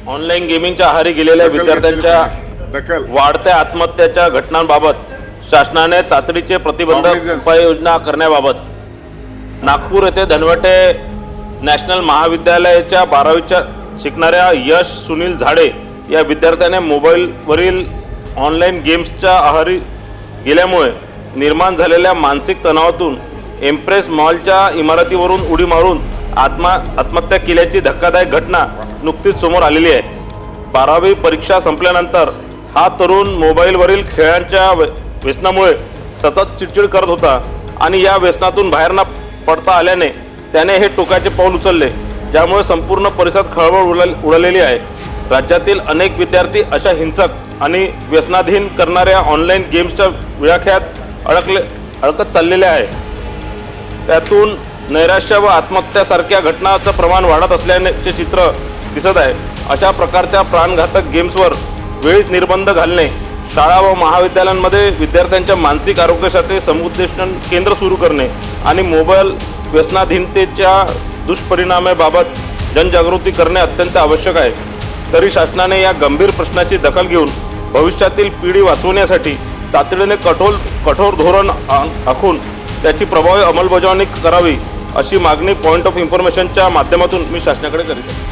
Online गेमिंगच्या आहारी गेलेल्या विद्यार्थ्यांच्या वाढत्या आत्महत्याच्या घटनांबाबत शासनाने तातडीचे प्रतिबंधक उपाययोजना करण्याबाबत नागपूर येथे धनवटे नॅशनल महाविद्यालयाच्या 12वीच्या शिकणाऱ्या यश सुनील झाडे या विद्यार्थ्याने मोबाईलवरील ऑनलाईन गेम्सच्या आहारी गेल्यामुळे निर्माण झालेल्या मानसिक तणावातून एम्प्रेस मॉलच्या इमारतीवरून उडी मारून आत्महत्या केल्याची धक्कादायक घटना नुकतीच समोर आलेली आहे। 12वी परीक्षा संपल्यानंतर हा तरुण मोबाईलवरील खेळांच्या व्यसनामुळे सतत चिडचिड करत होता आणि या व्यसनातून बाहेर न पडता आल्याने त्याने हे टोकाचे पाऊल उचलले, ज्यामुळे संपूर्ण परिसरात खळबळ उडालेली आहे। राज्यातील अनेक विद्यार्थी अशा हिंसक आणि व्यसनाधीन करणाऱ्या ऑनलाईन गेम्सच्या विळख्यात अडकत चाललेले आहे। त्यातून नैराश्य व आत्महत्यासारख्या घटनांचं प्रमाण वाढत असल्याचे चित्र दिसत आहे। अशा प्रकारच्या प्राणघातक गेम्सवर वेळीच निर्बंध घालणे, शाळा व महाविद्यालयांमध्ये विद्यार्थ्यांच्या मानसिक आरोग्यासाठी समुपदेशन केंद्र सुरू करणे आणि मोबाईल व्यसनाधीनतेच्या दुष्परिणामाबाबत जनजागृती करणे अत्यंत आवश्यक आहे। तरी शासनाने या गंभीर प्रश्नाची दखल घेऊन भविष्यातील पिढी वाचवण्यासाठी तातडीने कठोर धोरण आखून त्याची प्रभावी अंमलबजावणी करावी, अशी मागणी पॉइंट ऑफ इन्फॉर्मेशनच्या माध्यमातून मी शासनाकडे करीत आहे।